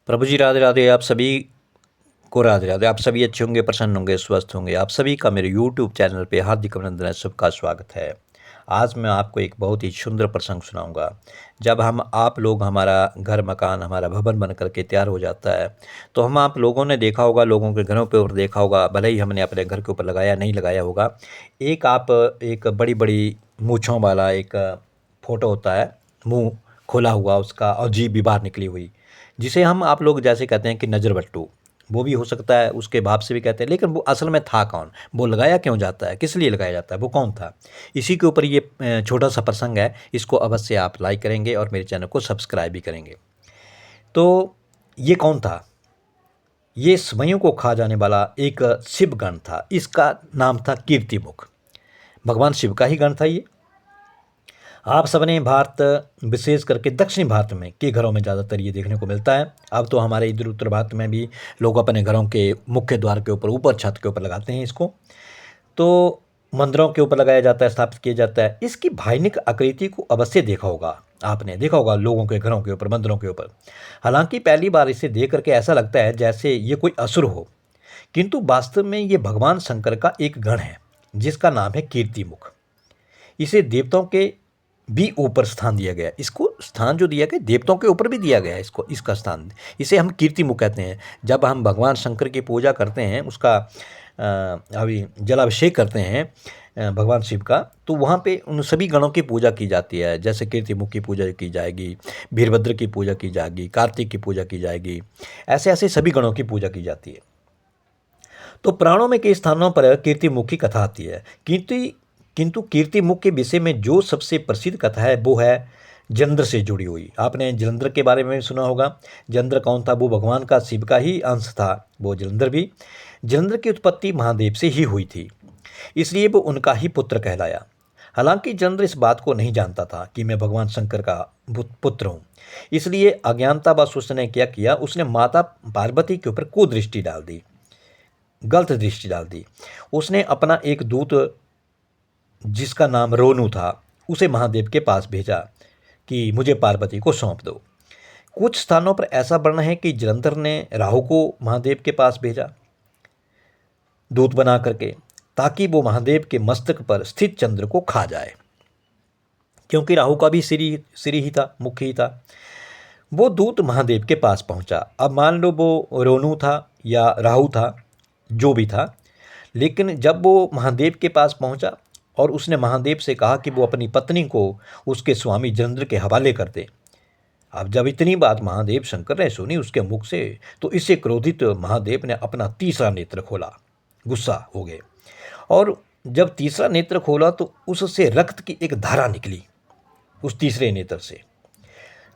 प्रभु जी राधे राधे। आप सभी को राधे राधे। आप सभी अच्छे होंगे, प्रसन्न होंगे, स्वस्थ होंगे। आप सभी का मेरे यूट्यूब चैनल पे हार्दिक अभिनंदन है, सबका स्वागत है। आज मैं आपको एक बहुत ही सुंदर प्रसंग सुनाऊंगा। जब हम आप लोग हमारा घर मकान हमारा भवन बन करके तैयार हो जाता है तो हम आप लोगों ने देखा होगा, लोगों के घरों पे ऊपर देखा होगा, भले ही हमने अपने घर के ऊपर लगाया नहीं लगाया होगा, एक बड़ी बड़ी मूँछों वाला एक फ़ोटो होता है, मुँह खोला हुआ उसका और जीभ भी बाहर निकली हुई, जिसे हम आप लोग जैसे कहते हैं कि नज़रबट्टू। वो भी हो सकता है, उसके भाव से भी कहते हैं, लेकिन वो असल में था कौन? वो लगाया क्यों जाता है? किस लिए लगाया जाता है? वो कौन था? इसी के ऊपर ये छोटा सा प्रसंग है। इसको अवश्य आप लाइक करेंगे और मेरे चैनल को सब्सक्राइब भी करेंगे। तो ये कौन था? ये स्वयों को खा जाने वाला एक शिव गण था। इसका नाम था कीर्तिमुख। भगवान शिव का ही गण था ये। आप सबने भारत, विशेष करके दक्षिण भारत में के घरों में ज़्यादातर ये देखने को मिलता है। अब तो हमारे इधर उत्तर भारत में भी लोग अपने घरों के मुख्य द्वार के ऊपर छत के ऊपर लगाते हैं इसको। तो मंदिरों के ऊपर लगाया जाता है, स्थापित किया जाता है। इसकी भावनिक आकृति को अवश्य देखा होगा, आपने देखा होगा लोगों के घरों के ऊपर, मंदिरों के ऊपर। हालांकि पहली बार इसे देख करके ऐसा लगता है जैसे ये कोई असुर हो, किंतु वास्तव में ये भगवान शंकर का एक गण है जिसका नाम है कीर्तिमुख। इसे देवताओं के भी ऊपर स्थान दिया गया। इसको स्थान जो दिया गया, देवताओं के ऊपर भी दिया गया है इसको, इसका स्थान। इसे हम कीर्तिमुख कहते हैं। जब हम भगवान शंकर की पूजा करते हैं, उसका अभी जलाभिषेक करते हैं भगवान शिव का, तो वहाँ पे उन सभी गणों की पूजा की जाती है। जैसे कीर्तिमुख की पूजा की जाएगी, वीरभद्र की पूजा की जाएगी, कार्तिक की पूजा की जाएगी, ऐसे ऐसे सभी गणों की पूजा की जाती है। तो पुराणों में कई स्थानों पर कीर्तिमुख की कथा आती है। किंतु कीर्तिमुख के विषय में जो सबसे प्रसिद्ध कथा है वो है जलंधर से जुड़ी हुई। आपने जलंधर के बारे में सुना होगा। जलंधर कौन था? वो भगवान का शिव का ही अंश था वो जलंधर भी। जलंधर की उत्पत्ति महादेव से ही हुई थी, इसलिए वो उनका ही पुत्र कहलाया। हालांकि जलंधर इस बात को नहीं जानता था कि मैं भगवान शंकर का पुत्र हूँ। इसलिए अज्ञानतावश उसने क्या किया, उसने माता पार्वती के ऊपर कुदृष्टि डाल दी, गलत दृष्टि डाल दी। उसने अपना एक दूत जिसका नाम रोनू था उसे महादेव के पास भेजा कि मुझे पार्वती को सौंप दो। कुछ स्थानों पर ऐसा वर्णन है कि जलंधर ने राहु को महादेव के पास भेजा दूत बना करके, ताकि वो महादेव के मस्तक पर स्थित चंद्र को खा जाए, क्योंकि राहु का भी सिर ही था, मुख्य ही था। वो दूत महादेव के पास पहुंचा। अब मान लो वो रोनू था या राहु था, जो भी था, लेकिन जब वो महादेव के पास पहुंचा और उसने महादेव से कहा कि वो अपनी पत्नी को उसके स्वामी जलंधर के हवाले कर दे। अब जब इतनी बात महादेव शंकर ने सुनी उसके मुख से, तो इससे क्रोधित महादेव ने अपना तीसरा नेत्र खोला, गुस्सा हो गए। और जब तीसरा नेत्र खोला तो उससे रक्त की एक धारा निकली। उस तीसरे नेत्र से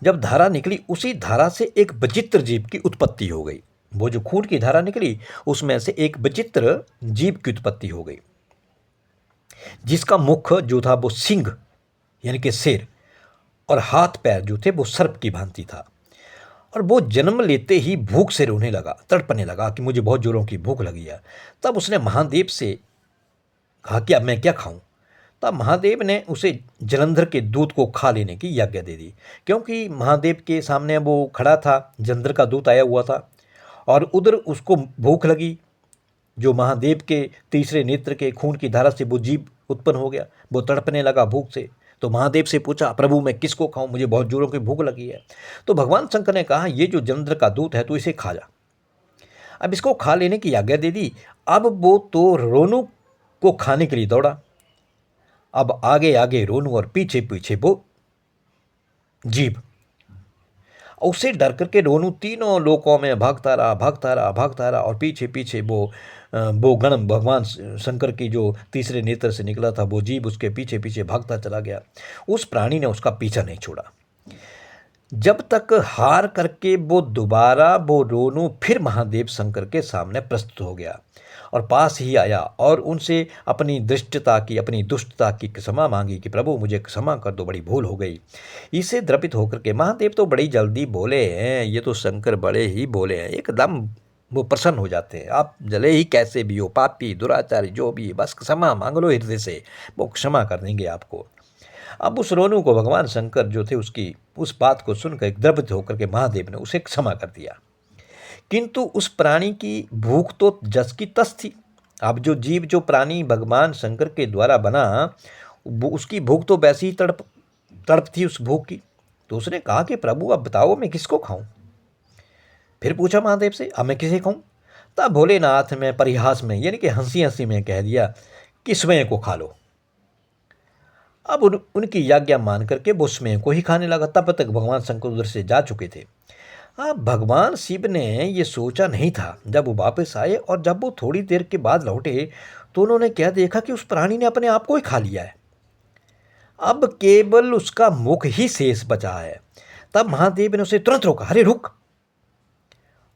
जब धारा निकली, उसी धारा से एक विचित्र जीव की उत्पत्ति हो गई। वो जो खून की धारा निकली, उसमें से एक विचित्र जीव की उत्पत्ति हो गई, जिसका मुख जो था वो सिंह यानी कि शेर, और हाथ पैर जो थे वो सर्प की भांति था। और वो जन्म लेते ही भूख से रोने लगा, तड़पने लगा कि मुझे बहुत जोरों की भूख लगी है। तब उसने महादेव से कहा कि अब मैं क्या खाऊं? तब महादेव ने उसे जलंधर के दूत को खा लेने की आज्ञा दे दी, क्योंकि महादेव के सामने वो खड़ा था, जलंधर का दूत आया हुआ था, और उधर उसको भूख लगी। जो महादेव के तीसरे नेत्र के खून की धारा से वो जीव उत्पन्न हो गया, वो तड़पने लगा भूख से। तो महादेव से पूछा, प्रभु मैं किसको खाऊं, मुझे बहुत जोरों की भूख लगी है। तो भगवान शंकर ने कहा, ये जो जलंधर का दूत है तो इसे खा जा। अब इसको खा लेने की आज्ञा दे दी। अब वो तो रोनू को खाने के लिए दौड़ा। अब आगे आगे रोनू और पीछे पीछे वो जीव। उससे डर करके रोनू तीनों लोकों में भागता रहा, भागता रहा, भागता रहा, और पीछे पीछे वो गण भगवान शंकर की जो तीसरे नेत्र से निकला था वो जीव उसके पीछे पीछे भागता चला गया। उस प्राणी ने उसका पीछा नहीं छोड़ा, जब तक हार करके वो दोबारा वो रोनू फिर महादेव शंकर के सामने प्रस्तुत हो गया और पास ही आया और उनसे अपनी दृष्टता की, अपनी दुष्टता की क्षमा मांगी कि प्रभु मुझे क्षमा कर दो, बड़ी भूल हो गई। इससे द्रवित होकर के महादेव तो बड़ी जल्दी बोले हैं, ये तो शंकर बड़े ही बोले हैं, एकदम वो प्रसन्न हो जाते हैं। आप जले ही कैसे भी हो, पापी दुराचारी जो भी, बस क्षमा मांग लो हृदय से, वो क्षमा कर देंगे आपको। अब उस रोनू को भगवान शंकर जो थे उसकी उस बात को सुनकर द्रवित होकर के महादेव ने उसे क्षमा कर दिया। किंतु उस प्राणी की भूख तो जस की तस थी। अब जो जीव, जो प्राणी भगवान शंकर के द्वारा बना, उसकी भूख तो वैसी ही तड़प तड़प थी उस भूख की। तो उसने कहा कि प्रभु अब बताओ मैं किसको खाऊं। फिर पूछा महादेव से, अब मैं किसे खाऊं। तब भोलेनाथ में परिहास में यानी कि हंसी हंसी में कह दिया कि स्वयं को खा लो। अब उनकी आज्ञा मान करके वो स्वयं को ही खाने लगा। तब तक भगवान शंकर उधर से जा चुके थे। अब भगवान शिव ने ये सोचा नहीं था। जब वो वापस आए और जब वो थोड़ी देर के बाद लौटे तो उन्होंने क्या देखा कि उस प्राणी ने अपने आप को ही खा लिया है। अब केवल उसका मुख ही शेष बचा है। तब महादेव ने उसे तुरंत रोका, अरे रुक।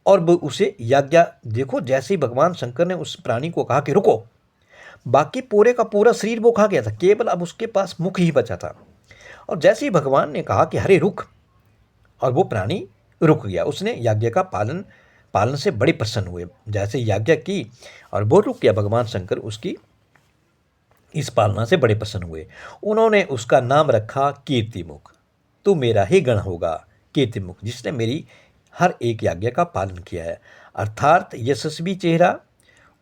और वो उसे आज्ञा, देखो जैसे ही भगवान शंकर ने उस प्राणी को कहा कि रुको, बाकी पूरे का पूरा शरीर वो खा गया था, केवल अब उसके पास मुख ही बचा था। और जैसे ही भगवान ने कहा कि हरे रुक, और वो प्राणी रुक गया। उसने याज्ञा का पालन से बड़े प्रसन्न हुए। जैसे याज्ञा की और वो रुक गया, भगवान शंकर उसकी इस पालना से बड़े प्रसन्न हुए। उन्होंने उसका नाम रखा कीर्तिमुख। तू मेरा ही गण होगा कीर्तिमुख, जिसने मेरी हर एक याज्ञा का पालन किया है, अर्थात यशस्वी चेहरा।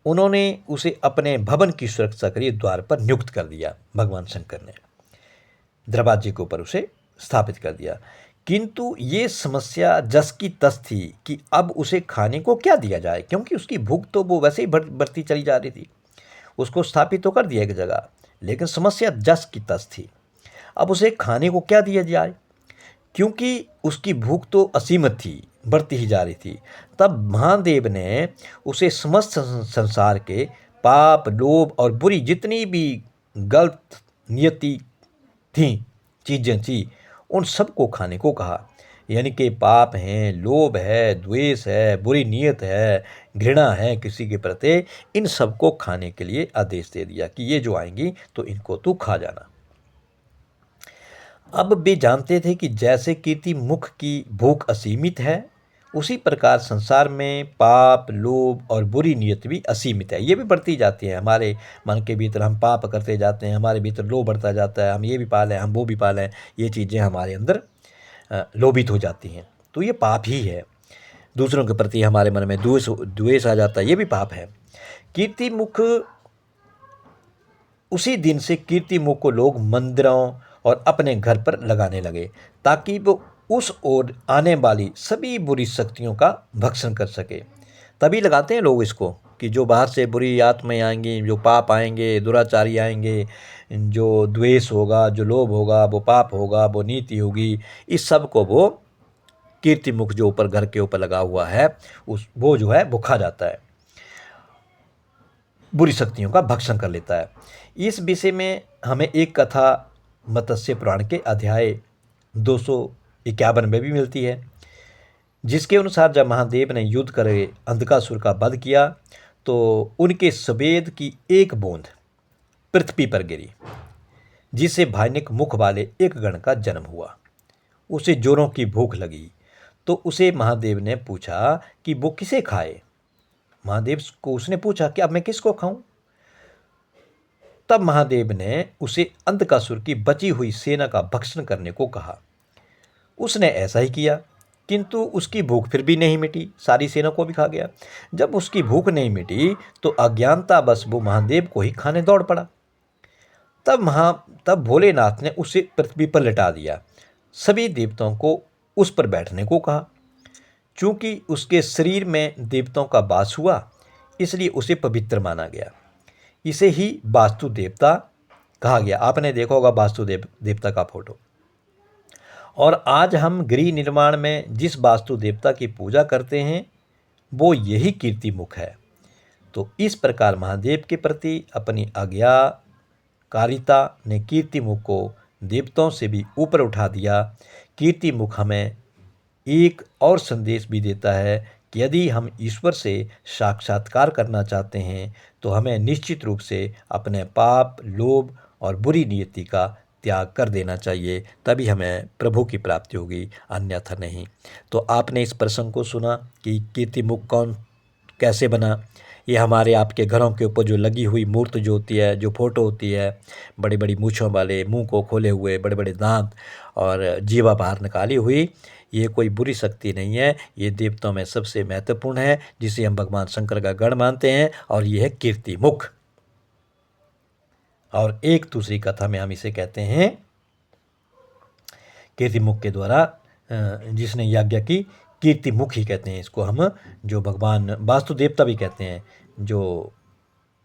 उन्होंने उसे अपने भवन की सुरक्षा के लिए द्वार पर नियुक्त कर दिया। भगवान शंकर ने दरवाजे के ऊपर उसे स्थापित कर दिया। किंतु ये समस्या जस की तस थी कि अब उसे खाने को क्या दिया जाए, क्योंकि उसकी भूख तो वो वैसे ही बढ़ती चली जा रही थी। उसको स्थापित तो कर दिया एक जगह, लेकिन समस्या जस की तस थी। अब उसे खाने को क्या दिया जाए, क्योंकि उसकी भूख तो असीमित थी, बढ़ती ही जा रही थी। तब महादेव ने उसे समस्त संसार के पाप, लोभ और बुरी जितनी भी गलत नियति थी, चीज़ें थी, उन सबको खाने को कहा। यानी कि पाप हैं, लोभ है, द्वेष है, बुरी नीयत है, घृणा है किसी के प्रति, इन सबको खाने के लिए आदेश दे दिया कि ये जो आएंगी तो इनको तू खा जाना। अब वे जानते थे कि जैसे कीर्ति मुख की भूख असीमित है, उसी प्रकार संसार में पाप, लोभ और बुरी नीयत भी असीमित है। ये भी बढ़ती जाती है। हमारे मन के भीतर हम पाप करते जाते हैं, हमारे भीतर लोभ बढ़ता जाता है, हम ये भी पालें, हम वो भी पालें, ये चीज़ें हमारे अंदर लोभित हो जाती हैं, तो ये पाप ही है। दूसरों के प्रति हमारे मन में द्वेष आ जाता है, ये भी पाप है। कीर्ति मुख, उसी दिन से कीर्ति मुख को लोग मंदिरों और अपने घर पर लगाने लगे, ताकि वो उस ओर आने वाली सभी बुरी शक्तियों का भक्षण कर सके। तभी लगाते हैं लोग इसको कि जो बाहर से बुरी आत्माएं आएंगी, जो पाप आएंगे, दुराचारी आएंगे, जो द्वेष होगा, जो लोभ होगा, वो पाप होगा, वो नीति होगी, इस सब को वो कीर्तिमुख जो ऊपर घर के ऊपर लगा हुआ है वो जो है वो खा जाता है, बुरी शक्तियों का भक्षण कर लेता है। इस विषय में हमें एक कथा मत्स्य पुराण के अध्याय 251 में भी मिलती है, जिसके अनुसार जब महादेव ने युद्ध करे अंधकासुर का वध किया तो उनके सफेद की एक बूंद पृथ्वी पर गिरी, जिससे भयानक मुख वाले एक गण का जन्म हुआ। उसे जोरों की भूख लगी तो उसे महादेव ने पूछा कि वो किसे खाए। महादेव को उसने पूछा कि अब मैं किसको खाऊं। तब महादेव ने उसे अंधकासुर की बची हुई सेना का भक्षण करने को कहा। उसने ऐसा ही किया, किंतु उसकी भूख फिर भी नहीं मिटी, सारी सेना को भी खा गया। जब उसकी भूख नहीं मिटी तो अज्ञानता बस वो महादेव को ही खाने दौड़ पड़ा। तब भोलेनाथ ने उसे पृथ्वी पर लिटा दिया। सभी देवताओं को उस पर बैठने को कहा। चूंकि उसके शरीर में देवताओं का वास हुआ, इसलिए उसे पवित्र माना गया। इसे ही वास्तु देवता कहा गया। आपने देखा होगा वास्तु देवता का फोटो। और आज हम गृह निर्माण में जिस वास्तु देवता की पूजा करते हैं वो यही कीर्तिमुख है। तो इस प्रकार महादेव के प्रति अपनी आज्ञाकारिता ने कीर्तिमुख को देवताओं से भी ऊपर उठा दिया। कीर्तिमुख हमें एक और संदेश भी देता है कि यदि हम ईश्वर से साक्षात्कार करना चाहते हैं तो हमें निश्चित रूप से अपने पाप, लोभ और बुरी नियति का त्याग कर देना चाहिए, तभी हमें प्रभु की प्राप्ति होगी, अन्यथा नहीं। तो आपने इस प्रसंग को सुना कि कीर्तिमुख कौन कैसे बना। ये हमारे आपके घरों के ऊपर जो लगी हुई मूर्त जो होती है, जो फोटो होती है, बड़ी बड़ी मूँछों वाले, मुंह को खोले हुए, बड़े बड़े दांत और जीवा बाहर निकाली हुई, ये कोई बुरी शक्ति नहीं है, ये देवताओं में सबसे महत्वपूर्ण है, जिसे हम भगवान शंकर का गण मानते हैं, और ये है कीर्तिमुख। और एक दूसरी कथा में हम इसे कहते हैं कीर्तिमुख के द्वारा जिसने यज्ञ की, कीर्तिमुख ही कहते हैं इसको हम, जो भगवान वास्तु देवता भी कहते हैं। जो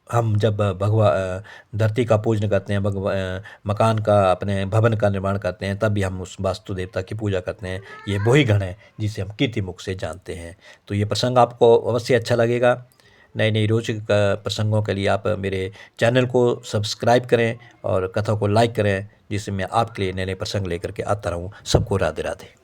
हम जब धरती का पूजन करते हैं, मकान का, अपने भवन का निर्माण करते हैं, तब भी हम उस वास्तु देवता की पूजा करते हैं। ये वही गण है जिसे हम कीर्तिमुख से जानते हैं। तो ये प्रसंग आपको अवश्य अच्छा लगेगा। नई नई रोचक प्रसंगों के लिए आप मेरे चैनल को सब्सक्राइब करें और कथा को लाइक करें, जिससे मैं आपके लिए नए नए प्रसंग लेकर के आता रहूँ। सबको राधे राधे।